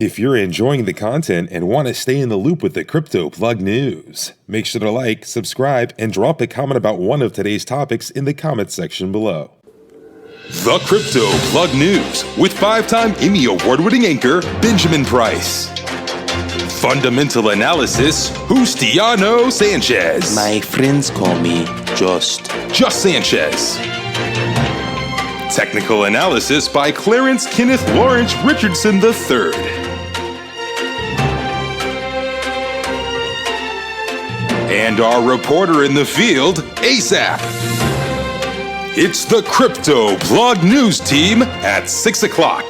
If you're enjoying the content and want to stay in the loop with the Crypto Plug News, make sure to like, subscribe, and drop a comment about one of today's topics in the comment section below. The Crypto Plug News with 5-time Emmy Award-winning anchor Benjamin Price. Fundamental analysis, Justiano Sanchez. My friends call me Just Sanchez. Technical analysis by Clarence Kenneth Lawrence Richardson III. And our reporter in the field, S.A.P. It's the Crypto Plug News team at 6 o'clock.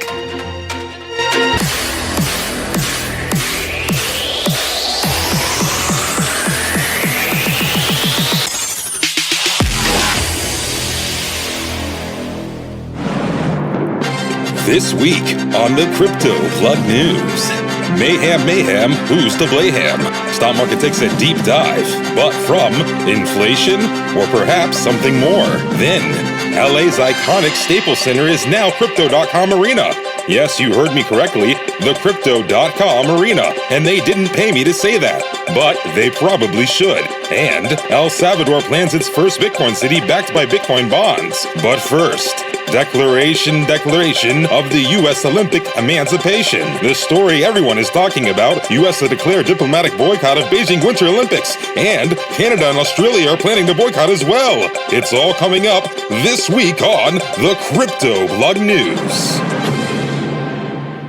This week on the Crypto Plug News. Mayhem, who's to blame? Stock market takes a deep dive, but from inflation or perhaps something more. Then, LA's iconic Staples Center is now Crypto.com Arena. Yes, you heard me correctly, the Crypto.com Arena. And they didn't pay me to say that, but they probably should. And El Salvador plans its first Bitcoin city backed by Bitcoin bonds. But first, Declaration of the U.S. Olympic Emancipation. The story everyone is talking about. U.S. to declare diplomatic boycott of Beijing Winter Olympics. And Canada and Australia are planning to boycott as well. It's all coming up this week on the Crypto Plug News.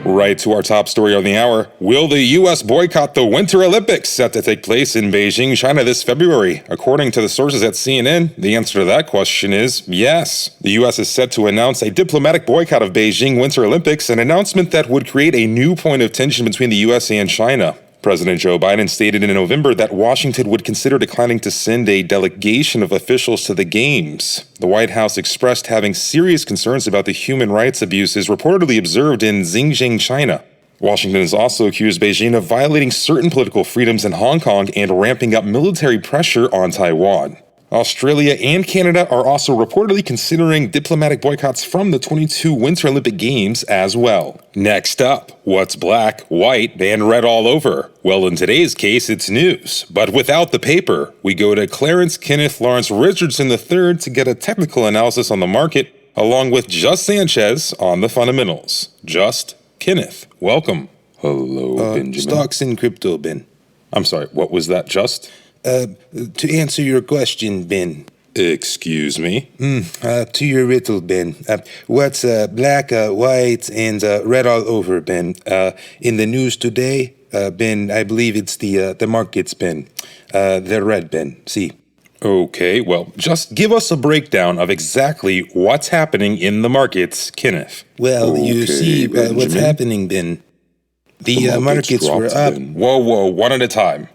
Right to our top story of the hour. Will the U.S. boycott the Winter Olympics set to take place in Beijing, China this February? According to the sources at CNN, the answer to that question is yes. The U.S. is set to announce a diplomatic boycott of Beijing Winter Olympics, an announcement that would create a new point of tension between the U.S. and China. President Joe Biden stated in November that Washington would consider declining to send a delegation of officials to the Games. The White House expressed having serious concerns about the human rights abuses reportedly observed in Xinjiang, China. Washington has also accused Beijing of violating certain political freedoms in Hong Kong and ramping up military pressure on Taiwan. Australia and Canada are also reportedly considering diplomatic boycotts from the 22 Winter Olympic Games as well. Next up, what's black, white, and red all over? Well, in today's case, it's news. But without the paper, we go to Clarence Kenneth Lawrence Richardson III to get a technical analysis on the market, along with Just Sanchez on the fundamentals. Just, Kenneth, welcome. Hello, Benjamin. Stocks and crypto, Ben. I'm sorry, what was that, Just? To answer your question, Ben. Excuse me? To your riddle, Ben. What's black, white, and red all over, Ben? In the news today, Ben, I believe it's the markets, Ben. They're red, Ben. See. Okay, well, just give us a breakdown of exactly what's happening in the markets, Kenneth. Well, you see, what's happening, Ben. The markets were up. Ben. Whoa, one at a time.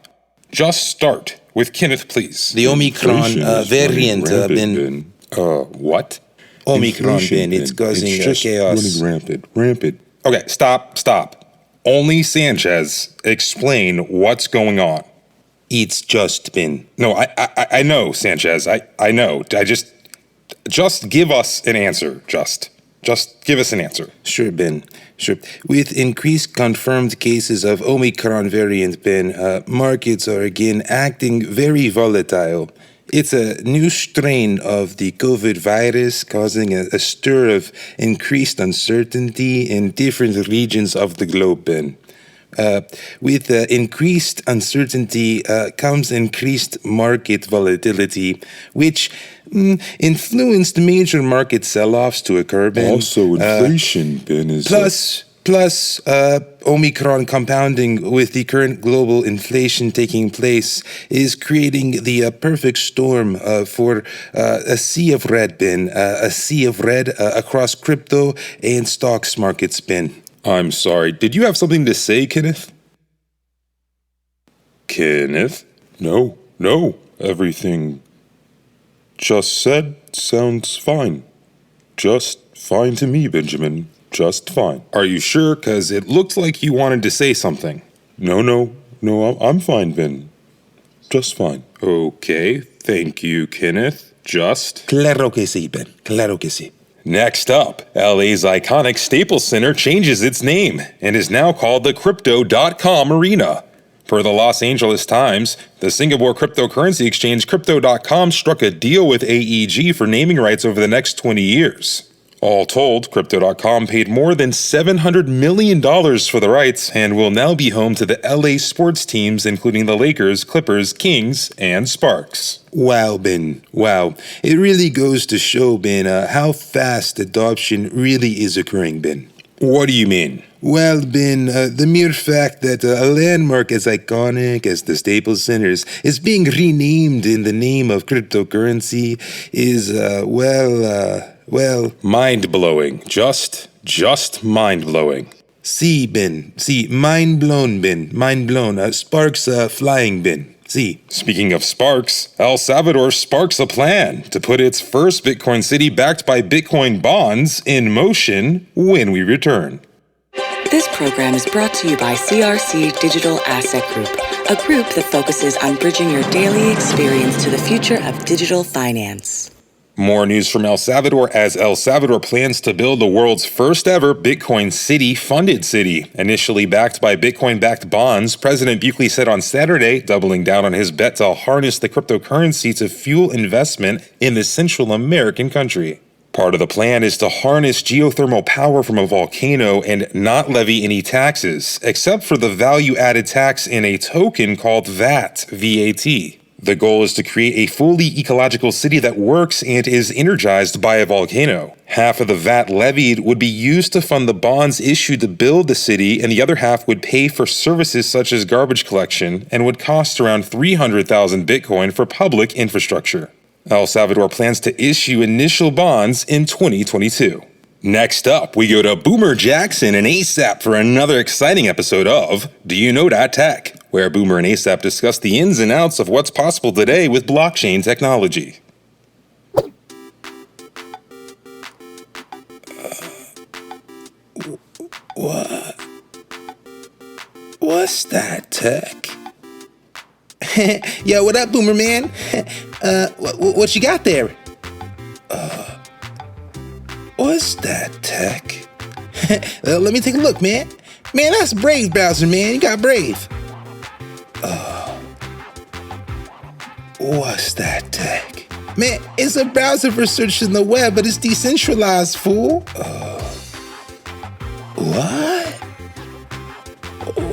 Just start with Kenneth, please. The Omicron variant, Ben. What? Omicron, Ben. It's causing chaos. Running rampant. Okay, stop. Only Sanchez, explain what's going on. It's just, Ben. No, I know, Sanchez. I know. Just give us an answer, Just give us an answer. Sure, Ben. Sure. With increased confirmed cases of Omicron variant, Ben, markets are again acting very volatile. It's a new strain of the COVID virus causing a stir of increased uncertainty in different regions of the globe, Ben. With increased uncertainty comes increased market volatility, which influenced major market sell-offs to occur, Ben. Also, inflation, Ben, is... Plus, Omicron compounding with the current global inflation taking place is creating the perfect storm for a sea of red, Ben. A sea of red across crypto and stocks markets, Ben. I'm sorry, did you have something to say, Kenneth? Kenneth? No, everything just said sounds fine. Just fine to me, Benjamin. Just fine. Are you sure? 'Cause it looked like you wanted to say something. No, I'm fine, Ben. Just fine. Okay, thank you, Kenneth. Just... Claro que sí, Ben. Claro que sí. Next up, LA's iconic Staples Center changes its name and is now called the Crypto.com Arena. Per the Los Angeles Times, the Singapore cryptocurrency exchange Crypto.com struck a deal with AEG for naming rights over the next 20 years. All told, Crypto.com paid more than $700 million for the rights and will now be home to the LA sports teams, including the Lakers, Clippers, Kings, and Sparks. Wow, Ben. Wow. It really goes to show, Ben, how fast adoption really is occurring, Ben. What do you mean? Well, Ben, the mere fact that a landmark as iconic as the Staples Center is being renamed in the name of cryptocurrency is, well... Mind-blowing. Just mind-blowing. See, Ben. See, mind blown, Ben. Mind blown. Sparks flying, Ben. See. Speaking of sparks, El Salvador sparks a plan to put its first Bitcoin city backed by Bitcoin bonds in motion when we return. This program is brought to you by CRC Digital Asset Group, a group that focuses on bridging your daily experience to the future of digital finance. More news from El Salvador as El Salvador plans to build the world's first ever Bitcoin City funded city. Initially backed by Bitcoin-backed bonds, President Bukele said on Saturday, doubling down on his bet to harness the cryptocurrency to fuel investment in the Central American country. Part of the plan is to harness geothermal power from a volcano and not levy any taxes, except for the value-added tax in a token called VAT, VAT. The goal is to create a fully ecological city that works and is energized by a volcano. Half of the VAT levied would be used to fund the bonds issued to build the city, and the other half would pay for services such as garbage collection and would cost around 300,000 Bitcoin for public infrastructure. El Salvador plans to issue initial bonds in 2022. Next up, we go to Boomer Jackson and A.S.A.P for another exciting episode of Do You Know That Tech, where Boomer and A.S.A.P discuss the ins and outs of what's possible today with blockchain technology. What's that, Tech? Yo, what up, Boomer man? What you got there? What's that, Tech? Let me take a look, man. Man, that's Brave browser, man. You got Brave. What's that, Tech? Man, it's a browser for searching the web, but it's decentralized, fool. What?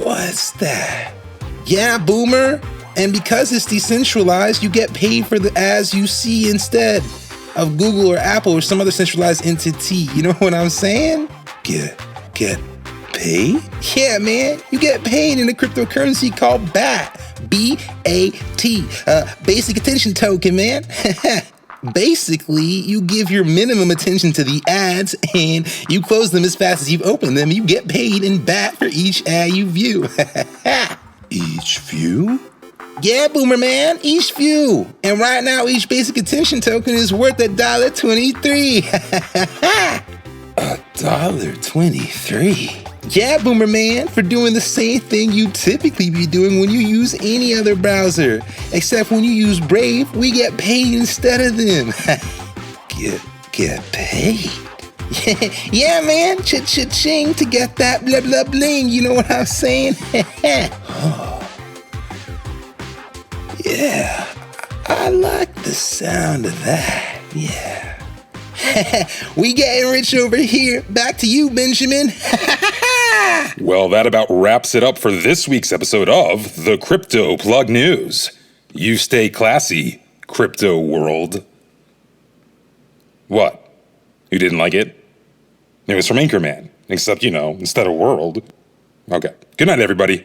What's that? Yeah, Boomer. And because it's decentralized, you get paid for the ads you see instead of Google or Apple or some other centralized entity. You know what I'm saying? Get paid? Yeah, man. You get paid in a cryptocurrency called BAT. B-A-T. Basic attention token, man. Basically, you give your minimum attention to the ads and you close them as fast as you've opened them. You get paid in BAT for each ad you view. Each view? Yeah, Boomer man, each view. And right now, each basic attention token is worth $1.23. $1.23? Yeah, Boomer man, for doing the same thing you typically be doing when you use any other browser. Except when you use Brave, we get paid instead of them. Get paid? Yeah, man, cha-cha-ching to get that blah blah bling, you know what I'm saying? Yeah, I like the sound of that, yeah. We getting rich over here. Back to you, Benjamin. Well, that about wraps it up for this week's episode of the Crypto Plug News. You stay classy, crypto world. What? You didn't like it? It was from Anchorman, except, instead of world. Okay. Good night, everybody.